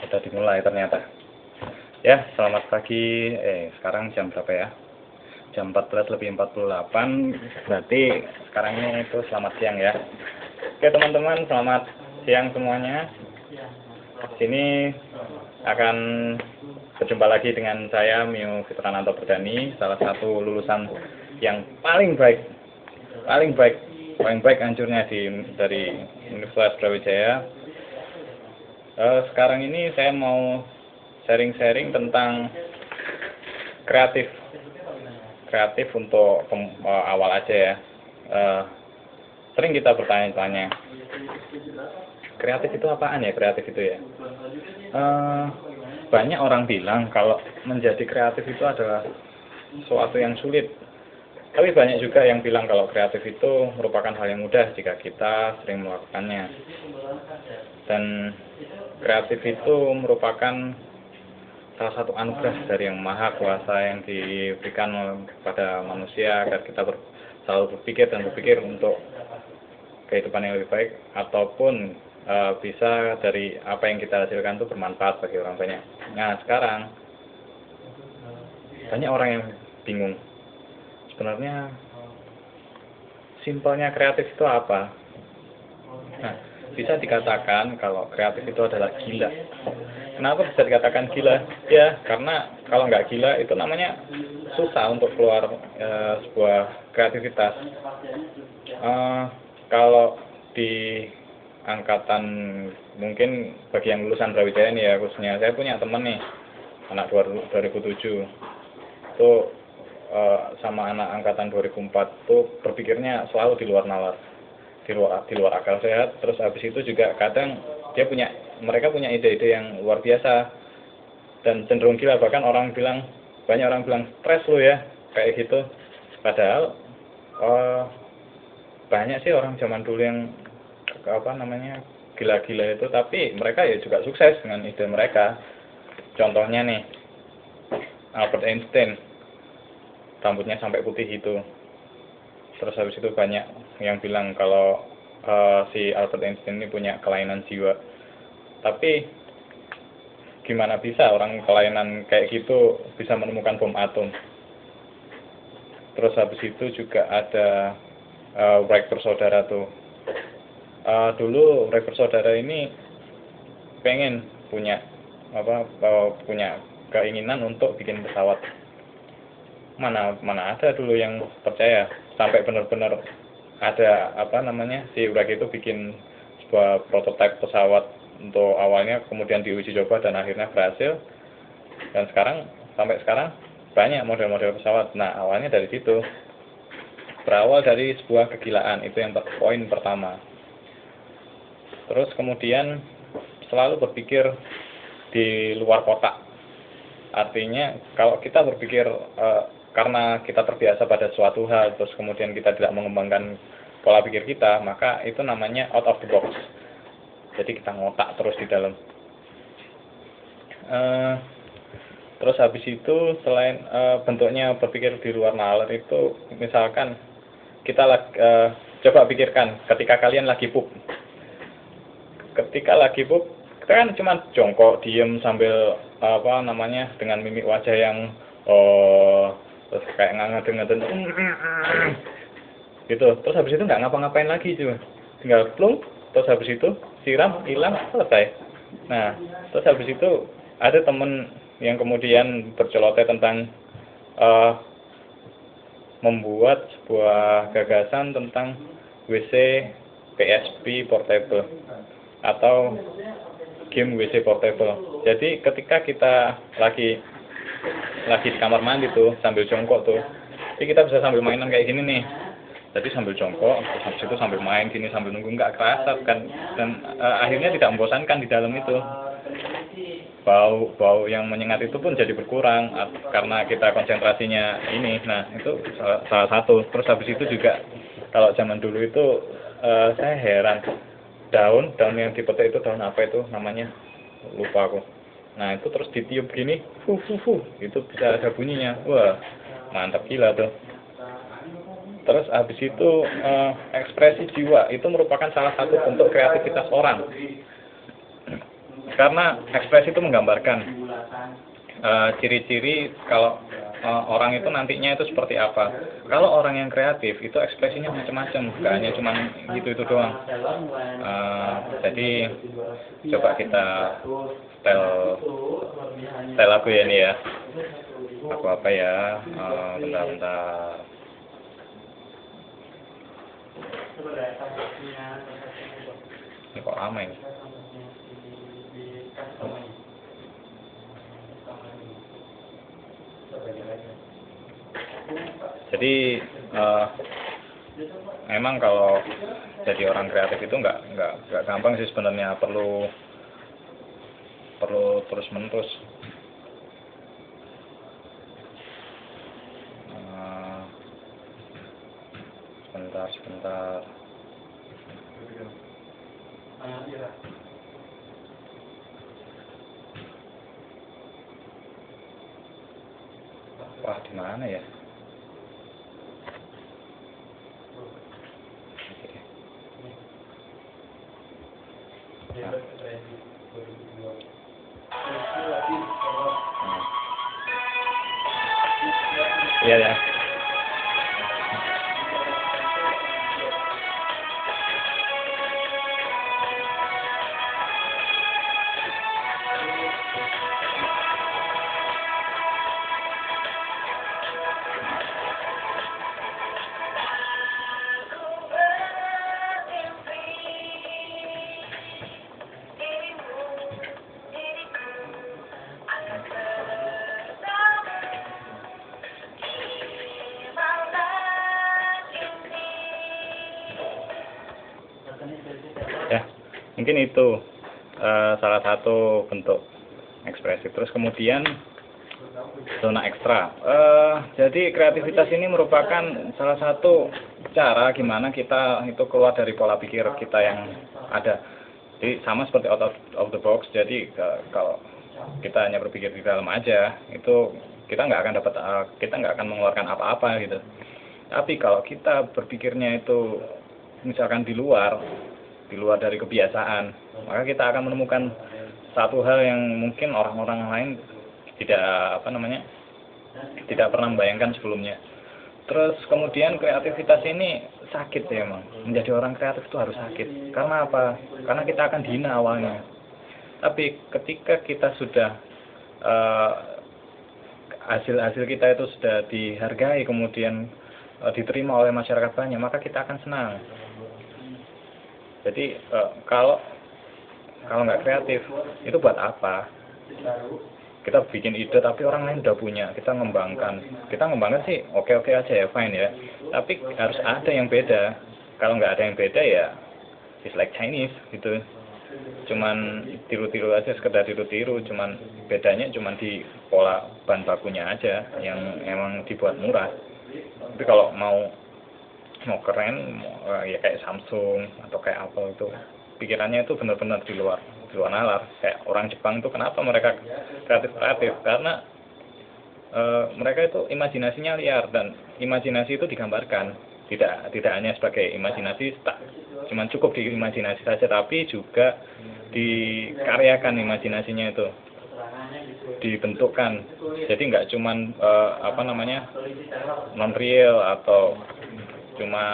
Sudah dimulai ternyata. Ya, selamat pagi. Sekarang jam berapa ya? Jam 14:48. Berarti sekarang ini itu selamat siang ya. Oke teman-teman, selamat siang semuanya. Sini akan berjumpa lagi dengan saya Mio Fitrananto Berdani, salah satu lulusan yang paling baik hancurnya dari Universitas Brawijaya. Sekarang ini saya mau sharing tentang kreatif untuk awal aja ya. Sering kita bertanya-tanya, kreatif itu apaan ya? Banyak orang bilang kalau menjadi kreatif itu adalah sesuatu yang sulit. Tapi banyak juga yang bilang kalau kreatif itu merupakan hal yang mudah jika kita sering melakukannya. Dan kreatif itu merupakan salah satu anugerah dari Yang Maha Kuasa yang diberikan kepada manusia agar kita selalu berpikir untuk kehidupan yang lebih baik, ataupun bisa dari apa yang kita hasilkan itu bermanfaat bagi orang banyak. Nah, sekarang banyak orang yang bingung. Sebenarnya simpelnya kreatif itu apa? Nah, bisa dikatakan kalau kreatif itu adalah gila. Kenapa bisa dikatakan gila? Ya, karena kalau nggak gila itu namanya susah untuk keluar sebuah kreativitas. Kalau di angkatan, mungkin bagi yang lulusan Brawijaya nih ya, khususnya saya punya teman nih, anak 2007 itu sama anak angkatan 2004 tuh berpikirnya selalu di luar nalar, di luar akal sehat. Terus habis itu juga kadang mereka punya ide-ide yang luar biasa dan cenderung gila. Bahkan banyak orang bilang stres lo ya kayak gitu. Padahal banyak sih orang zaman dulu yang gila-gila itu, tapi mereka ya juga sukses dengan ide mereka. Contohnya nih, Albert Einstein, rambutnya sampai putih itu. Terus habis itu banyak yang bilang kalau si Albert Einstein ini punya kelainan jiwa. Tapi gimana bisa orang kelainan kayak gitu bisa menemukan bom atom? Terus habis itu juga ada Wright bersaudara tuh. Dulu Wright bersaudara ini pengen punya keinginan untuk bikin pesawat. Mana ada dulu yang percaya sampai benar-benar ada si Wright itu bikin sebuah prototipe pesawat untuk awalnya, kemudian diuji coba dan akhirnya berhasil. Dan sampai sekarang banyak model-model pesawat. Nah, awalnya dari situ. Berawal dari sebuah kegilaan, itu yang poin pertama. Terus kemudian selalu berpikir di luar kotak. Artinya kalau kita berpikir karena kita terbiasa pada suatu hal, terus kemudian kita tidak mengembangkan pola pikir kita, maka itu namanya out of the box. Jadi kita ngotak terus di dalam. Terus habis itu selain bentuknya berpikir di luar nalar itu, misalkan kita coba pikirkan ketika kalian lagi pup. Ketika lagi pup, kita kan cuma jongkok, diem sambil dengan mimik wajah yang terus kayak ngeden gitu. Terus habis itu nggak ngapa-ngapain lagi, cuma tinggal plung, terus habis itu siram, hilang, selesai. Nah, terus habis itu ada temen yang kemudian berceloteh tentang membuat sebuah gagasan tentang WC PSP portable atau game WC portable. Jadi ketika kita lagi di kamar mandi tuh sambil jongkok tuh, jadi kita bisa sambil mainan kayak gini nih. Jadi sambil jongkok, terus habis itu sambil main gini, sambil nunggu, nggak kerasa kan, dan akhirnya tidak membosankan di dalam itu. Bau yang menyengat itu pun jadi berkurang karena kita konsentrasinya ini. Nah, itu salah satu. Terus habis itu juga kalau zaman dulu itu saya heran, daun yang dipetik itu daun apa itu namanya, lupa aku. Nah, itu terus ditiup gini, itu bisa ada bunyinya. Wah, mantap gila tuh. Terus habis itu ekspresi jiwa itu merupakan salah satu bentuk kreativitas orang. Karena ekspresi itu menggambarkan ciri-ciri kalau orang itu nantinya itu seperti apa. Kalau orang yang kreatif itu ekspresinya macam-macam, bukan hanya cuma gitu doang. Jadi coba kita setel lagu ya ini ya. Lagu apa ya? Bentar. Ini kok lama ini? Jadi memang kalau jadi orang kreatif itu nggak gampang sih sebenarnya, perlu terus menerus. Sebentar. Wah, di mana ya? Iya ya. Ya, mungkin itu salah satu bentuk ekspresi. Terus kemudian zona ekstra. Jadi kreativitas ini merupakan salah satu cara gimana kita itu keluar dari pola pikir kita yang ada. Jadi sama seperti out of the box. Jadi kalau kita hanya berpikir di dalam aja, itu kita nggak akan mengeluarkan apa-apa gitu. Tapi kalau kita berpikirnya itu misalkan di luar dari kebiasaan, maka kita akan menemukan satu hal yang mungkin orang-orang lain tidak pernah membayangkan sebelumnya. Terus kemudian kreativitas ini sakit ya emang. Menjadi orang kreatif itu harus sakit. Karena apa? Karena kita akan dihina awalnya. Tapi ketika kita sudah hasil kita itu sudah dihargai, kemudian diterima oleh masyarakat banyak, maka kita akan senang. Jadi kalau nggak kreatif, itu buat apa? Kita bikin ide tapi orang lain udah punya, kita ngembangkan sih oke aja ya, fine ya. Tapi harus ada yang beda. Kalau nggak ada yang beda ya it's like Chinese gitu. Cuman tiru-tiru aja, sekedar tiru-tiru, cuman bedanya cuman di pola bahan bakunya aja yang emang dibuat murah. Tapi kalau mau keren ya kayak Samsung atau kayak Apple, itu pikirannya itu benar-benar di luar nalar. Kayak orang Jepang itu kenapa mereka kreatif karena mereka itu imajinasinya liar, dan imajinasi itu digambarkan, tidak hanya sebagai imajinasi, cuman cukup di imajinasi saja, tapi juga dikaryakan imajinasinya itu, dibentukkan. Jadi nggak cuman non real atau cuma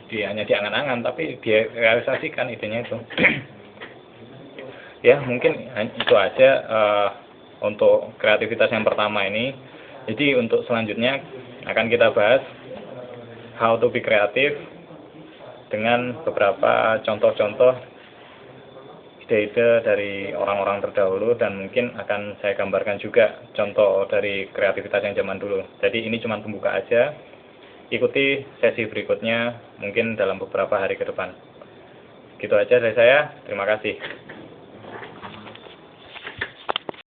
hanya diangan-angan, tapi dia realisasikan idenya itu. Ya, mungkin itu aja untuk kreativitas yang pertama ini. Jadi untuk selanjutnya akan kita bahas how to be creative dengan beberapa contoh-contoh ide-ide dari orang-orang terdahulu, dan mungkin akan saya gambarkan juga contoh dari kreativitas yang zaman dulu. Jadi ini cuma pembuka aja. Ikuti sesi berikutnya mungkin dalam beberapa hari ke depan. Gitu aja dari saya. Terima kasih.